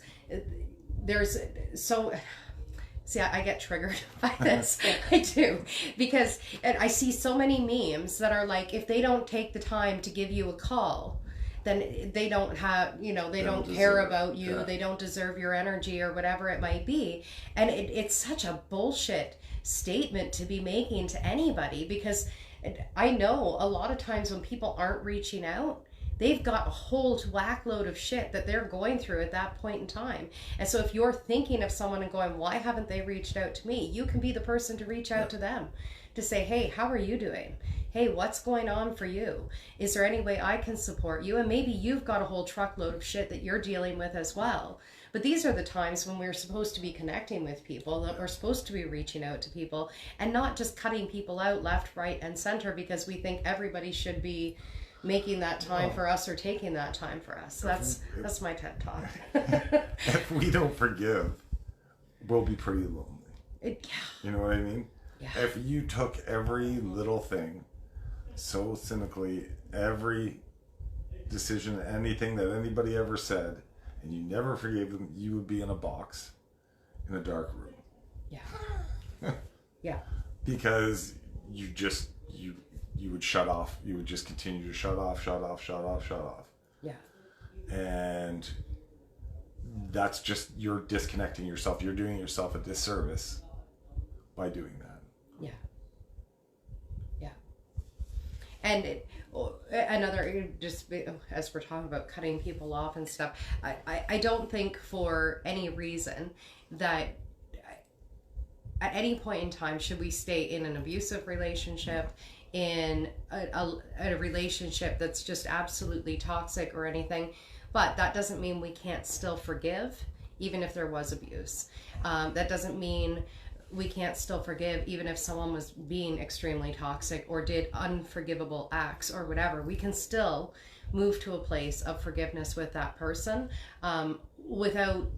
See, I get triggered by this. I do. Because and I see so many memes that are like, if they don't take the time to give you a call, then they don't have, they don't care about you. Yeah. They don't deserve your energy or whatever it might be. And it's such a bullshit statement to be making to anybody, because I know a lot of times when people aren't reaching out, they've got a whole whackload of shit that they're going through at that point in time. And so if you're thinking of someone and going, why haven't they reached out to me? You can be the person to reach out to them, to say, hey, how are you doing? Hey, what's going on for you? Is there any way I can support you? And maybe you've got a whole truckload of shit that you're dealing with as well. But these are the times when we're supposed to be connecting with people, that we're supposed to be reaching out to people, and not just cutting people out left, right, and center because we think everybody should be making that time for us or taking that time for us. That's my TED Talk. If we don't forgive, we'll be pretty lonely. You know what I mean? Yeah. If you took every little thing so cynically, every decision, anything that anybody ever said, and you never forgave them, you would be in a box in a dark room. Yeah. Yeah. Because you would shut off. You would just continue to shut off. Yeah. And that's just, you're disconnecting yourself. You're doing yourself a disservice by doing that. Yeah. Yeah. And another, just as we're talking about cutting people off and stuff, I don't think for any reason that at any point in time should we stay in an abusive relationship, in a relationship that's just absolutely toxic or anything. But that doesn't mean we can't still forgive, even if there was abuse. That doesn't mean we can't still forgive, even if someone was being extremely toxic or did unforgivable acts or whatever. We can still move to a place of forgiveness with that person, without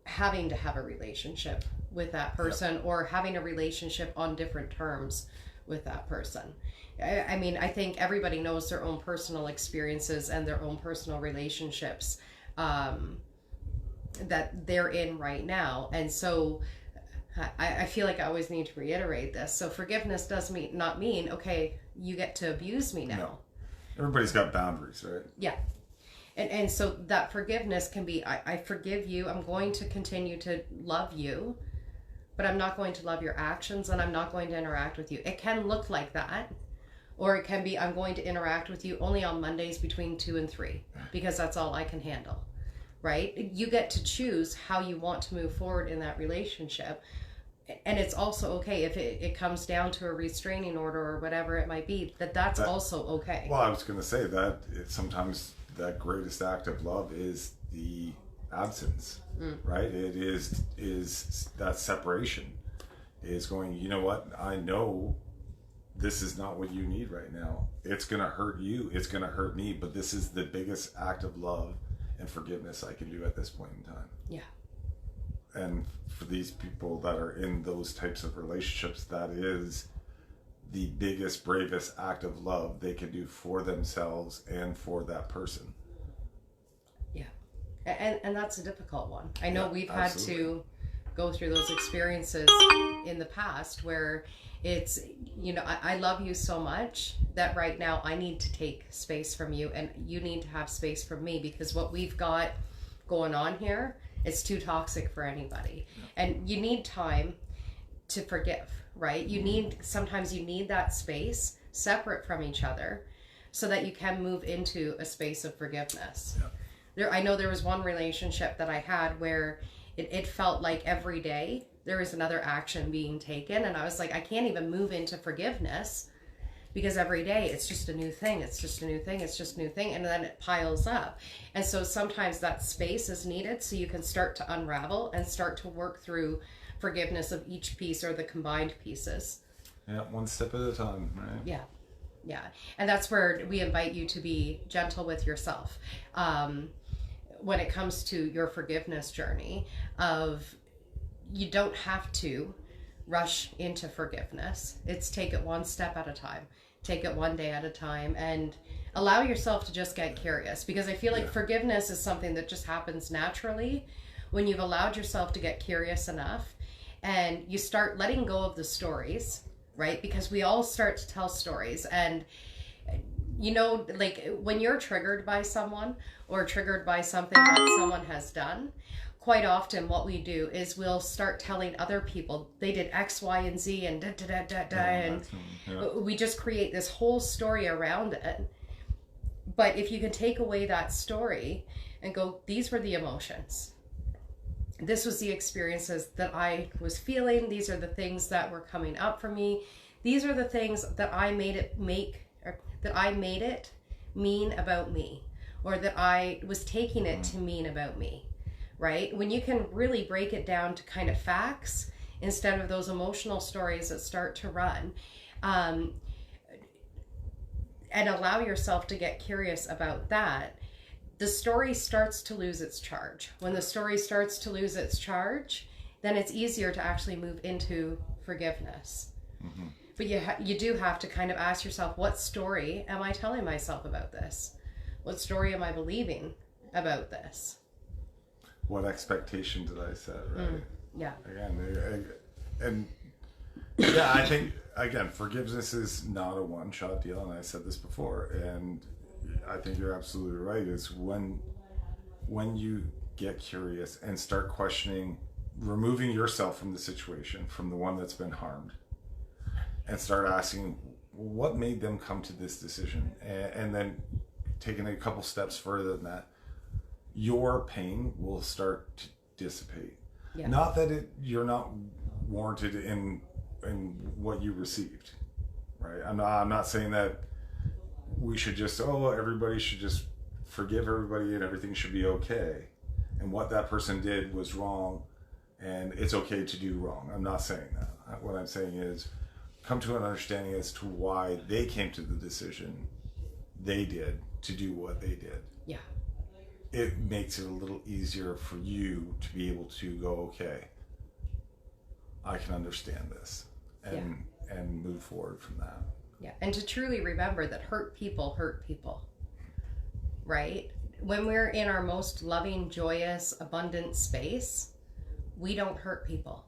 having to have a relationship with that person, or having a relationship on different terms with that person. I mean, I think everybody knows their own personal experiences and their own personal relationships that they're in right now. And so I feel like I always need to reiterate this. So forgiveness does not mean, okay, you get to abuse me now. No. Everybody's got boundaries, right? Yeah. And so that forgiveness can be, I forgive you. I'm going to continue to love you, but I'm not going to love your actions, and I'm not going to interact with you. It can look like that. Or it can be, I'm going to interact with you only on Mondays between 2 and 3, because that's all I can handle, right? You get to choose how you want to move forward in that relationship. And it's also okay if it comes down to a restraining order or whatever it might be, that's also okay. Well, I was going to say that sometimes that greatest act of love is the absence, right? It is that separation, is going, you know what, I know this is not what you need right now. It's going to hurt you. It's going to hurt me. But this is the biggest act of love and forgiveness I can do at this point in time. Yeah. And for these people that are in those types of relationships, that is the biggest, bravest act of love they can do for themselves and for that person. Yeah. And that's a difficult one. I know we've absolutely had to go through those experiences in the past where it's, I love you so much that right now I need to take space from you, and you need to have space from me, because what we've got going on here is too toxic for anybody. And you need time to forgive, right? Sometimes you need that space separate from each other so that you can move into a space of forgiveness. I know there was one relationship that I had where it felt like every day there was another action being taken, and I was like, I can't even move into forgiveness, because every day it's just a new thing, and then it piles up. And so sometimes that space is needed so you can start to unravel and start to work through forgiveness of each piece or the combined pieces. Yeah, one step at a time, right? Yeah. And that's where we invite you to be gentle with yourself when it comes to your forgiveness journey. You don't have to rush into forgiveness. It's take it one step at a time. Take it one day at a time, and allow yourself to just get curious, because I feel like forgiveness is something that just happens naturally when you've allowed yourself to get curious enough and you start letting go of the stories, right? Because we all start to tell stories. And like when you're triggered by someone or triggered by something that someone has done, quite often what we do is we'll start telling other people they did X, Y, and Z and da da da da da, and we just create this whole story around it. But if you can take away that story and go, these were the emotions, this was the experiences that I was feeling, these are the things that were coming up for me, these are the things that I made it mean about me, or that I was taking it to mean about me, right? When you can really break it down to kind of facts instead of those emotional stories that start to run, and allow yourself to get curious about that, the story starts to lose its charge. When the story starts to lose its charge, then it's easier to actually move into forgiveness. Mm-hmm. But you do have to kind of ask yourself, what story am I telling myself about this? What story am I believing about this? What expectation did I set, right? Yeah. I think, again, forgiveness is not a one-shot deal, and I said this before, and I think you're absolutely right, is when you get curious and start questioning, removing yourself from the situation, from the one that's been harmed, and start asking, what made them come to this decision? And then taking a couple steps further than that, your pain will start to dissipate. Yeah. Not that you're not warranted in what you received, right? I'm not saying that we should just, everybody should just forgive everybody and everything should be okay. And what that person did was wrong and it's okay to do wrong. I'm not saying that. What I'm saying is, come to an understanding as to why they came to the decision they did to do what they did. Yeah. It makes it a little easier for you to be able to go, okay, I can understand this and move forward from that. Yeah. And to truly remember that hurt people, right? When we're in our most loving, joyous, abundant space, we don't hurt people.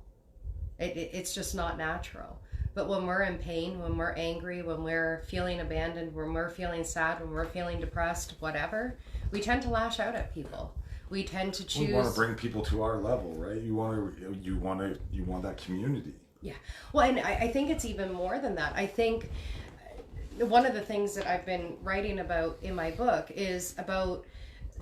It's just not natural. But when we're in pain, when we're angry, when we're feeling abandoned, when we're feeling sad, when we're feeling depressed, whatever, we tend to lash out at people. We tend to choose. We want to bring people to our level, right? You want that community. Yeah. Well, and I think it's even more than that. I think one of the things that I've been writing about in my book is about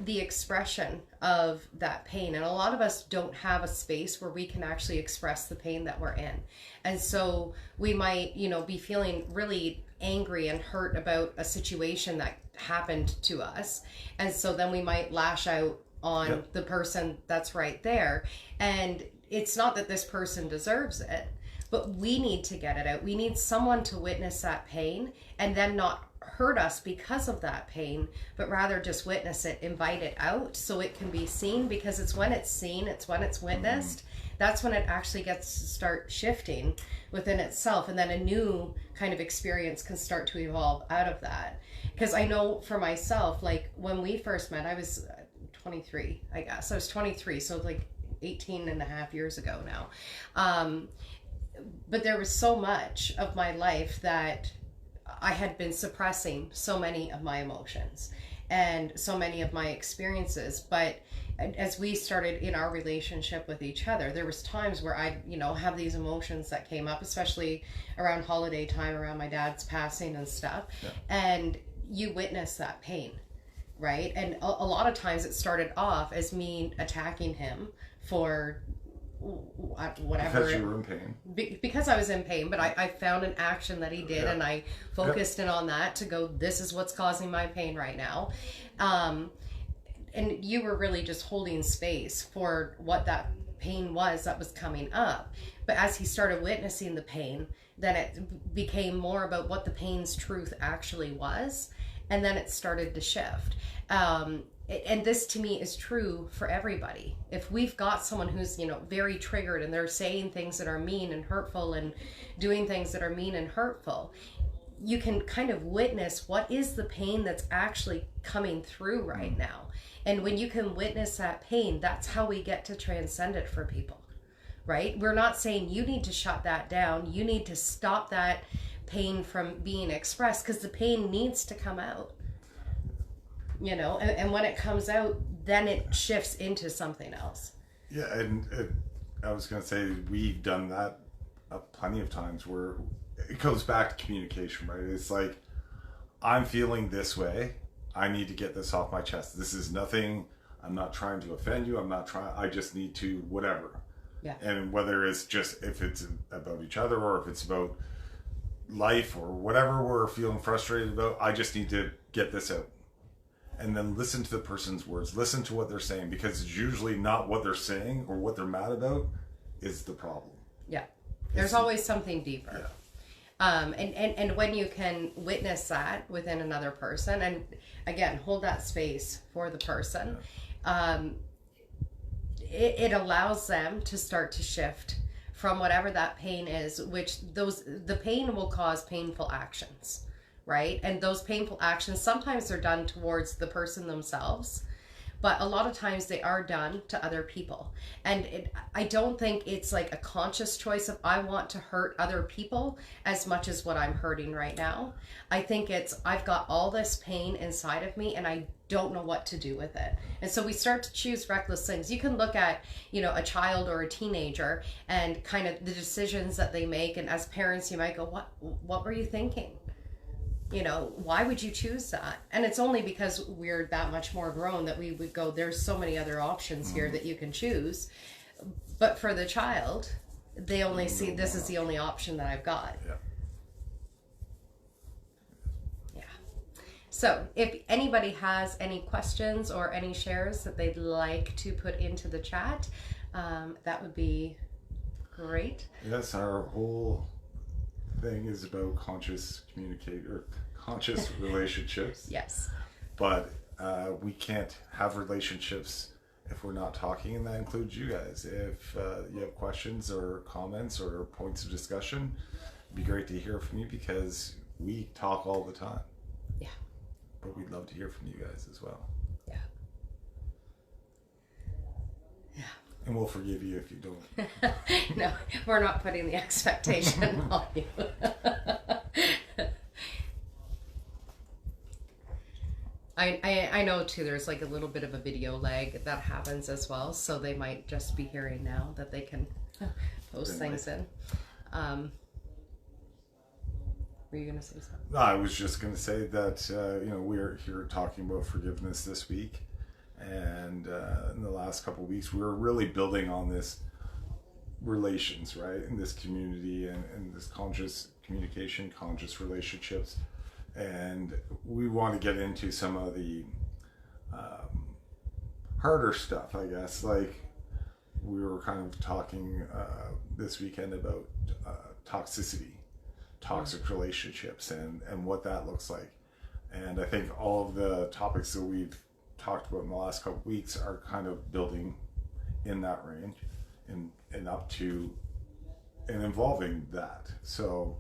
the expression of that pain. And a lot of us don't have a space where we can actually express the pain that we're in. And so we might, be feeling really angry and hurt about a situation that happened to us. And so then we might lash out on the person that's right there. And it's not that this person deserves it, but we need to get it out. We need someone to witness that pain and then not hurt us because of that pain, but rather just witness it, invite it out so it can be seen, because it's when it's seen, it's when it's witnessed, that's when it actually gets to start shifting within itself, and then a new kind of experience can start to evolve out of that. Because I know for myself, like when we first met, I was 23, I guess. I was 23, so like 18 and a half years ago now. But there was so much of my life that I had been suppressing so many of my emotions and so many of my experiences. But as we started in our relationship with each other, there was times where I'd, have these emotions that came up, especially around holiday time, around my dad's passing and stuff. Yeah. And you witness that pain, right? And a lot of times it started off as me attacking him for whatever. Because you were in pain. Because I was in pain, but I found an action that he did, and I focused in on that to go, this is what's causing my pain right now. And you were really just holding space for what that pain was that was coming up. But as he started witnessing the pain, then it became more about what the pain's truth actually was, and then it started to shift. And this to me is true for everybody. If we've got someone who's, very triggered and they're saying things that are mean and hurtful and doing things that are mean and hurtful, you can kind of witness what is the pain that's actually coming through right now. And when you can witness that pain, that's how we get to transcend it for people. right? We're not saying you need to shut that down. You need to stop that pain from being expressed, because the pain needs to come out, and when it comes out, then it shifts into something else. Yeah, and I was going to say we've done that plenty of times where it goes back to communication, right? It's like, I'm feeling this way. I need to get this off my chest. This is nothing. I'm not trying to offend you. I just need to whatever. Yeah. And whether it's just, if it's about each other or if it's about life or whatever we're feeling frustrated about, I just need to get this out. And then listen to the person's words. Listen to what they're saying, because it's usually not what they're saying or what they're mad about is the problem. Yeah. There's always something deeper. Yeah. And when you can witness that within another person, and again, hold that space for the person, it allows them to start to shift from whatever that pain is, which the pain will cause painful actions, right? And those painful actions, sometimes they're done towards the person themselves, but a lot of times they are done to other people. And I don't think it's like a conscious choice of, I want to hurt other people as much as what I'm hurting right now. I think it's, I've got all this pain inside of me and I don't know what to do with it. And so we start to choose reckless things. You can look at, a child or a teenager and kind of the decisions that they make. And as parents, you might go, what were you thinking? Why would you choose that? And it's only because we're that much more grown that we would go, there's so many other options here that you can choose. But for the child, they only see this is the only option that I've got. Yeah. So if anybody has any questions or any shares that they'd like to put into the chat, that would be great. Yes, our whole thing is about conscious conscious relationships. Yes. But we can't have relationships if we're not talking, and that includes you guys. If you have questions or comments or points of discussion, it'd be great to hear from you, because we talk all the time. Yeah. But we'd love to hear from you guys as well. Yeah. Yeah. And we'll forgive you if you don't. No, we're not putting the expectation on you. I know too, there's like a little bit of a video lag that happens as well, so they might just be hearing now that they can post things in. Were you going to say something? No, I was just going to say that, we're here talking about forgiveness this week. And in the last couple of weeks, we were really building on this relations, right? In this community and this conscious communication, conscious relationships. And we want to get into some of the harder stuff, I guess. Like we were kind of talking this weekend about toxicity, toxic relationships, and what that looks like. And I think all of the topics that we've talked about in the last couple of weeks are kind of building in that range and up to and involving that. So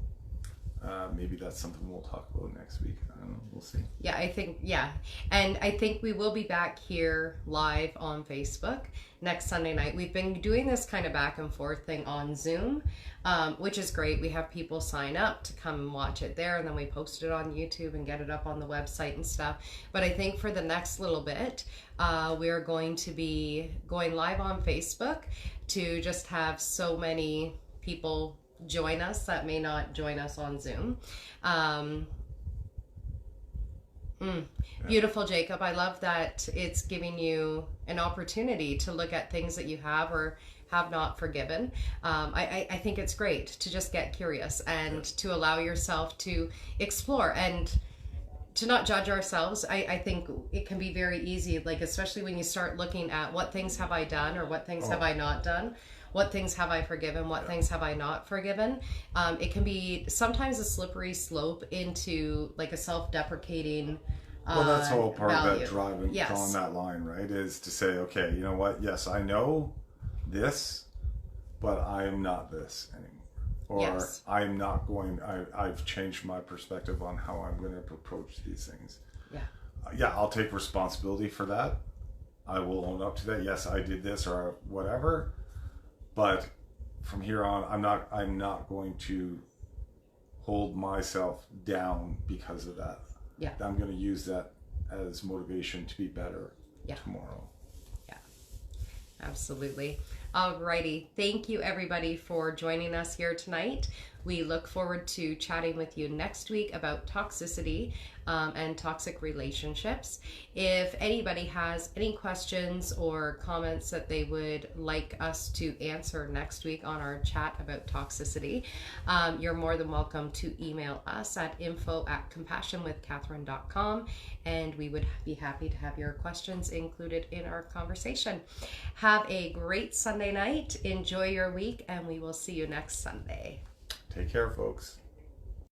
maybe that's something we'll talk about next week. I don't know. We'll see. Yeah. And I think we will be back here live on Facebook next Sunday night. We've been doing this kind of back and forth thing on Zoom, which is great. We have people sign up to come and watch it there, and then we post it on YouTube and get it up on the website and stuff. But I think for the next little bit, we're going to be going live on Facebook to just have so many people join us that may not join us on Zoom. Beautiful, Jacob. I love that it's giving you an opportunity to look at things that you have or have not forgiven. I think it's great to just get curious and to allow yourself to explore and to not judge ourselves. I think it can be very easy, like especially when you start looking at what things have I done or what things have I not done. What things have I forgiven? What things have I not forgiven? It can be sometimes a slippery slope into like a self-deprecating well, that's all part value. of that driving on that line, right? Is to say, okay, you know what? Yes, I know this, but I am not this anymore. Or I'm not going, I've changed my perspective on how I'm going to approach these things. Yeah, I'll take responsibility for that. I will own up to that. Yes, I did this or whatever. But from here on, I'm not going to hold myself down because of that. Yeah. I'm going to use that as motivation to be better tomorrow. Yeah, absolutely. Alrighty. Thank you, everybody, for joining us here tonight. We look forward to chatting with you next week about toxicity and toxic relationships. If anybody has any questions or comments that they would like us to answer next week on our chat about toxicity, you're more than welcome to email us at info@compassionwithcatherine.com, and we would be happy to have your questions included in our conversation. Have a great Sunday night. Enjoy your week, and we will see you next Sunday. Take care, folks.